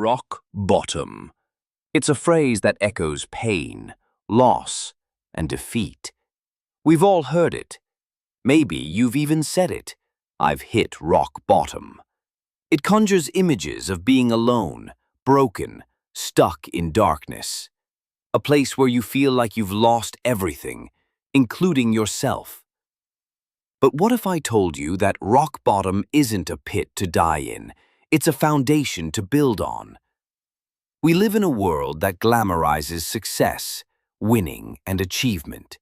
Rock bottom. It's a phrase that echoes pain, loss, and defeat. We've all heard it. Maybe you've even said it. I've hit rock bottom. It conjures images of being alone, broken, stuck in darkness. A place where you feel like you've lost everything, including yourself. But what if I told you that rock bottom isn't a pit to die in? It's a foundation to build on. We live in a world that glamorizes success, winning, and achievement.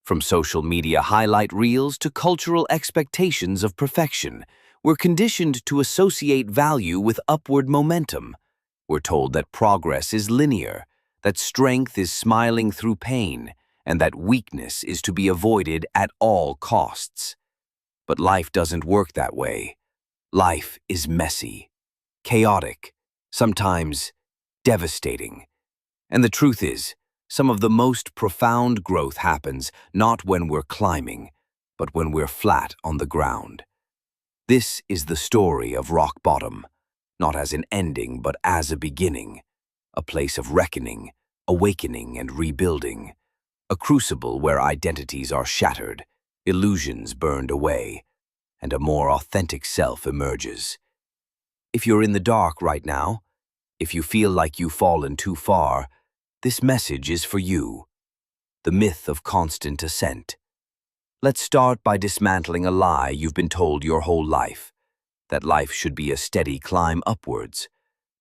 From social media highlight reels to cultural expectations of perfection, we're conditioned to associate value with upward momentum. We're told that progress is linear, that strength is smiling through pain, and that weakness is to be avoided at all costs. But life doesn't work that way. Life is messy, chaotic, sometimes devastating. And the truth is, some of the most profound growth happens not when we're climbing, but when we're flat on the ground. This is the story of rock bottom, not as an ending but as a beginning, a place of reckoning, awakening, and rebuilding, a crucible where identities are shattered, illusions burned away, and a more authentic self emerges. If you're in the dark right now, if you feel like you've fallen too far, this message is for you. The myth of constant ascent. Let's start by dismantling a lie you've been told your whole life, that life should be a steady climb upwards,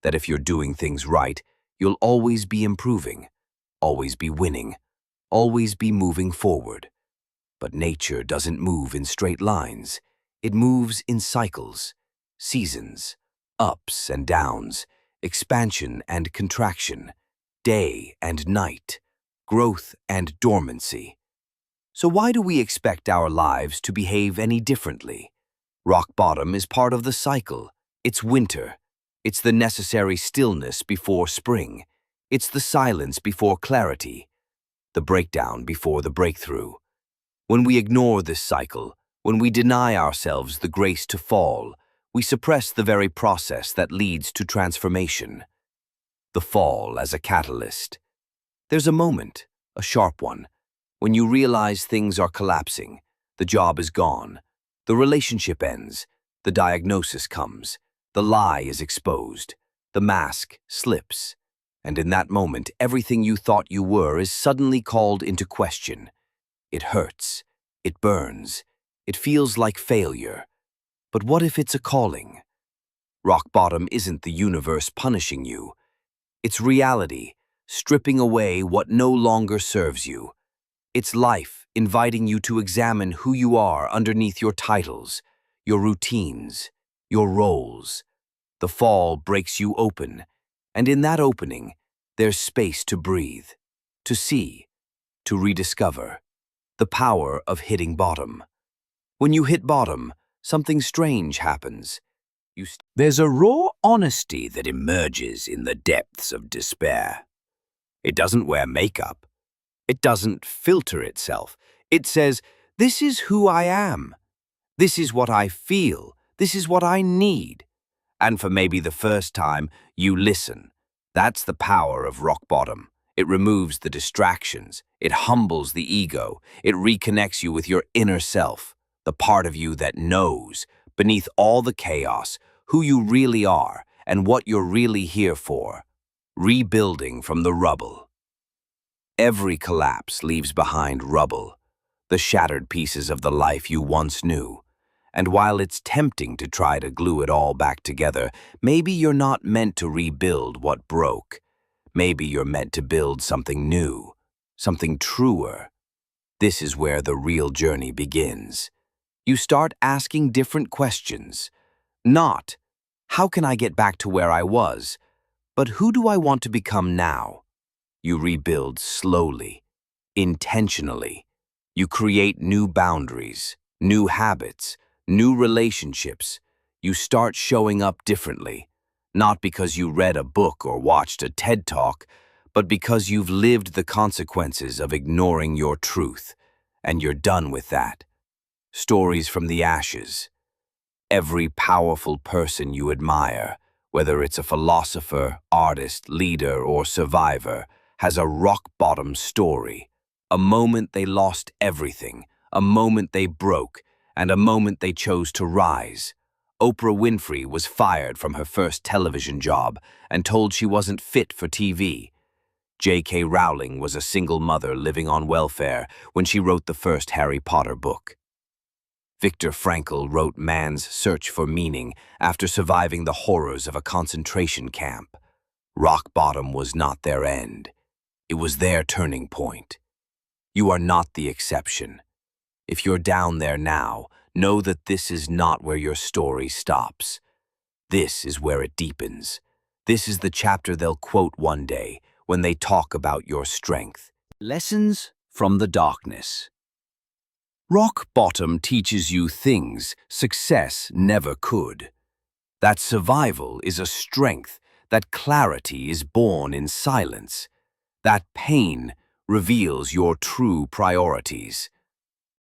that if you're doing things right, you'll always be improving, always be winning, always be moving forward. But nature doesn't move in straight lines. It moves in cycles, seasons, ups and downs, expansion and contraction, day and night, growth and dormancy. So why do we expect our lives to behave any differently? Rock bottom is part of the cycle. It's winter. It's the necessary stillness before spring. It's the silence before clarity, the breakdown before the breakthrough. When we ignore this cycle, when we deny ourselves the grace to fall, we suppress the very process that leads to transformation. The fall as a catalyst. There's a moment, a sharp one, when you realize things are collapsing, the job is gone, the relationship ends, the diagnosis comes, the lie is exposed, the mask slips, and in that moment everything you thought you were is suddenly called into question. It hurts, it burns, it feels like failure. But what if it's a calling? Rock bottom isn't the universe punishing you. It's reality, stripping away what no longer serves you. It's life inviting you to examine who you are underneath your titles, your routines, your roles. The fall breaks you open, and in that opening, there's space to breathe, to see, to rediscover. The power of hitting bottom. When you hit bottom, something strange happens. There's a raw honesty that emerges in the depths of despair. It doesn't wear makeup. It doesn't filter itself. It says, this is who I am. This is what I feel. This is what I need. And for maybe the first time, you listen. That's the power of rock bottom. It removes the distractions. It humbles the ego. It reconnects you with your inner self, the part of you that knows, beneath all the chaos, who you really are and what you're really here for. Rebuilding from the rubble. Every collapse leaves behind rubble, the shattered pieces of the life you once knew. And while it's tempting to try to glue it all back together, maybe you're not meant to rebuild what broke. Maybe you're meant to build something new, something truer. This is where the real journey begins. You start asking different questions. Not, how can I get back to where I was? But who do I want to become now? You rebuild slowly, intentionally. You create new boundaries, new habits, new relationships. You start showing up differently, not because you read a book or watched a TED Talk, but because you've lived the consequences of ignoring your truth, and you're done with that. Stories from the ashes. Every powerful person you admire, whether it's a philosopher, artist, leader, or survivor, has a rock-bottom story. A moment they lost everything, a moment they broke, and a moment they chose to rise. Oprah Winfrey was fired from her first television job and told she wasn't fit for TV. J.K. Rowling was a single mother living on welfare when she wrote the first Harry Potter book. Viktor Frankl wrote Man's Search for Meaning after surviving the horrors of a concentration camp. Rock bottom was not their end. It was their turning point. You are not the exception. If you're down there now, know that this is not where your story stops. This is where it deepens. This is the chapter they'll quote one day when they talk about your strength. Lessons from the darkness. Rock bottom teaches you things success never could. That survival is a strength, that clarity is born in silence, that pain reveals your true priorities,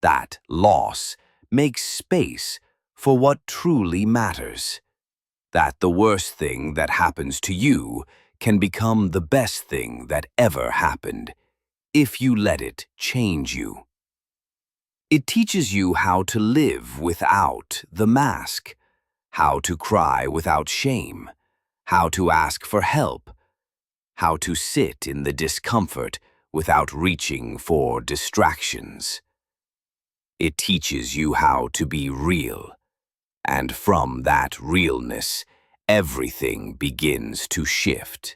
that loss makes space for what truly matters, that the worst thing that happens to you can become the best thing that ever happened, if you let it change you. It teaches you how to live without the mask, how to cry without shame, how to ask for help, how to sit in the discomfort without reaching for distractions. It teaches you how to be real, and from that realness, everything begins to shift.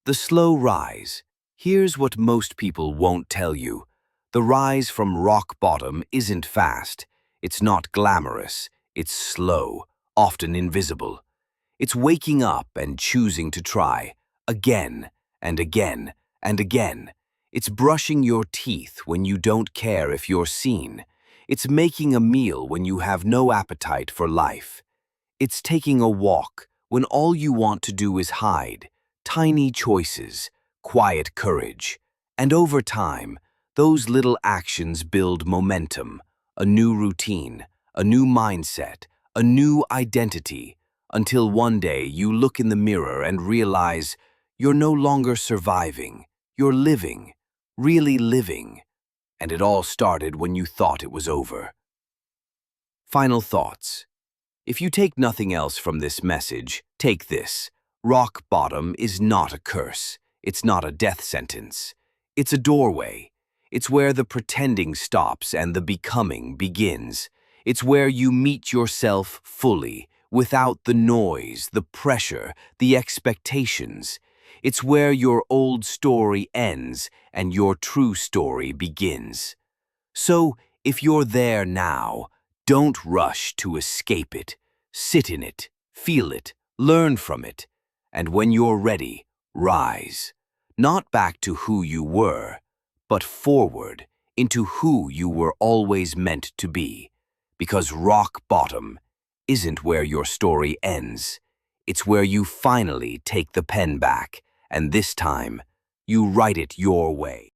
The slow rise. Here's what most people won't tell you. The rise from rock bottom isn't fast. It's not glamorous. It's slow, often invisible. It's waking up and choosing to try, again and again and again. It's brushing your teeth when you don't care if you're seen. It's making a meal when you have no appetite for life. It's taking a walk when all you want to do is hide. Tiny choices, quiet courage. And over time, those little actions build momentum, a new routine, a new mindset, a new identity, until one day you look in the mirror and realize you're no longer surviving, you're living, really living. And it all started when you thought it was over. Final thoughts. If you take nothing else from this message, take this. Rock bottom is not a curse. It's not a death sentence. It's a doorway. It's where the pretending stops and the becoming begins. It's where you meet yourself fully, without the noise, the pressure, the expectations. It's where your old story ends and your true story begins. So, if you're there now, don't rush to escape it. Sit in it, feel it, learn from it, and when you're ready, rise. Not back to who you were, but forward into who you were always meant to be. Because rock bottom isn't where your story ends. It's where you finally take the pen back, and this time, you write it your way.